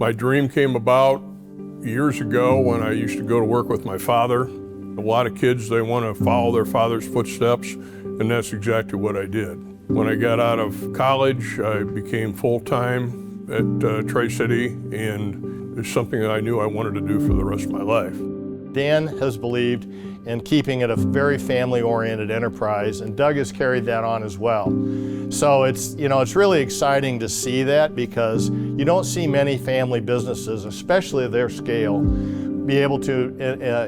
My dream came about years ago when I used to go to work with my father. A lot of kids, they want to follow their father's footsteps, and that's exactly what I did. When I got out of college, I became full-time at Tri-City, and it's something that I knew I wanted to do for the rest of my life. Dan has believed in keeping it a very family-oriented enterprise, and Doug has carried that on as well. So it's really exciting to see that, because you don't see many family businesses, especially of their scale, be able to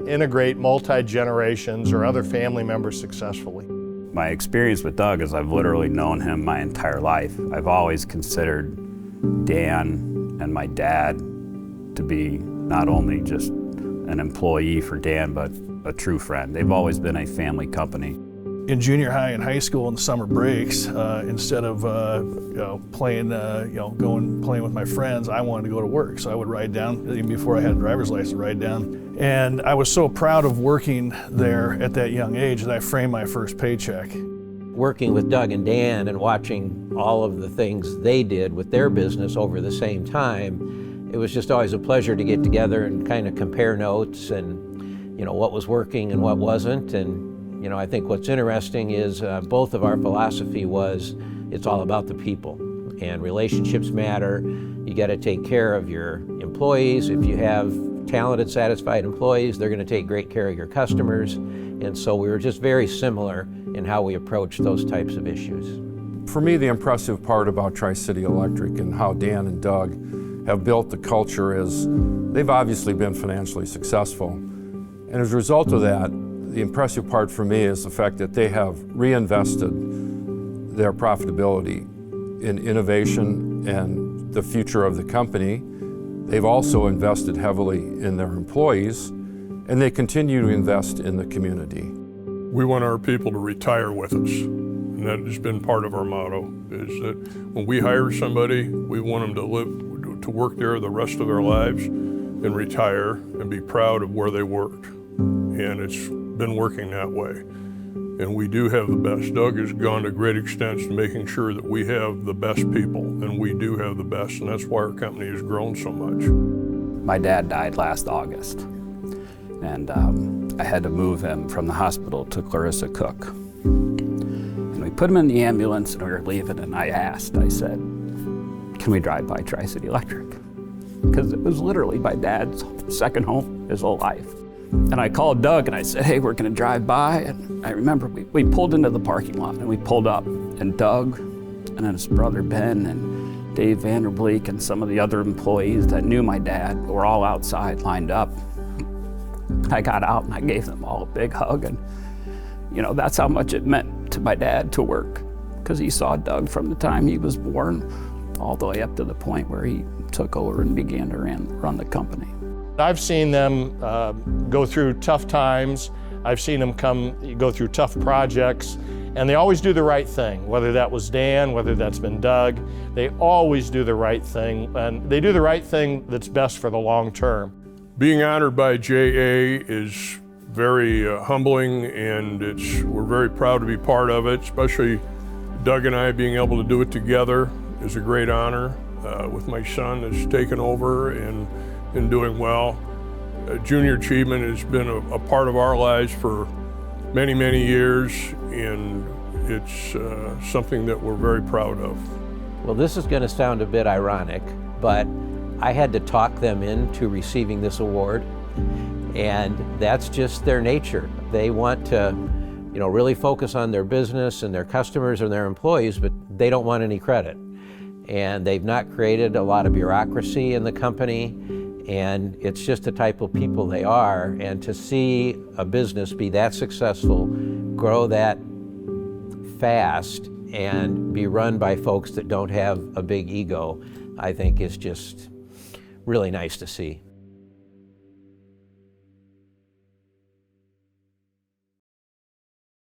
integrate multi-generations or other family members successfully. My experience with Doug is I've literally known him my entire life. I've always considered Dan and my dad to be not only just an employee for Dan, but a true friend. They've always been a family company. In junior high and high school in the summer breaks, instead of playing with my friends, I wanted to go to work. So I would ride down, even before I had a driver's license, ride down. And I was so proud of working there at that young age that I framed my first paycheck. Working with Doug and Dan and watching all of the things they did with their business over the same time, it was just always a pleasure to get together and kind of compare notes and what was working and what wasn't. And I think what's interesting is both of our philosophy was it's all about the people, and relationships matter. You got to take care of your employees. If you have talented, satisfied employees, they're going to take great care of your customers. And so we were just very similar in how we approach those types of issues. For me, the impressive part about Tri-City Electric and how Dan and Doug have built the culture is they've obviously been financially successful. And as a result of that, the impressive part for me is the fact that they have reinvested their profitability in innovation and the future of the company. They've also invested heavily in their employees, and they continue to invest in the community. We want our people to retire with us, and that has been part of our motto, is that when we hire somebody, we want them to work there the rest of their lives and retire and be proud of where they worked. And it's been working that way. And we do have the best. Doug has gone to great extents to making sure that we have the best people, and we do have the best, and that's why our company has grown so much. My dad died last August, and I had to move him from the hospital to Clarissa Cook. And we put him in the ambulance and we were leaving, and I said, can we drive by Tri-City Electric? Because it was literally my dad's second home his whole life. And I called Doug and I said, hey, we're gonna drive by. And I remember we pulled into the parking lot and we pulled up, and Doug and then his brother Ben and Dave Vanderbleek and some of the other employees that knew my dad were all outside lined up. I got out and I gave them all a big hug, and that's how much it meant to my dad to work, because he saw Doug from the time he was born all the way up to the point where he took over and began to run the company. I've seen them go through tough times. I've seen them go through tough projects, and they always do the right thing. Whether that was Dan, whether that's been Doug, they always do the right thing, and they do the right thing that's best for the long term. Being honored by JA is very humbling, and we're very proud to be part of it, especially Doug and I being able to do it together is a great honor, with my son that's taken over and doing well. Junior achievement has been a part of our lives for many, many years, and it's something that we're very proud of. Well, this is going to sound a bit ironic, but I had to talk them into receiving this award, and that's just their nature. They want to, really focus on their business and their customers and their employees, but they don't want any credit. And they've not created a lot of bureaucracy in the company, and it's just the type of people they are. And to see a business be that successful, grow that fast, and be run by folks that don't have a big ego, I think is just really nice to see.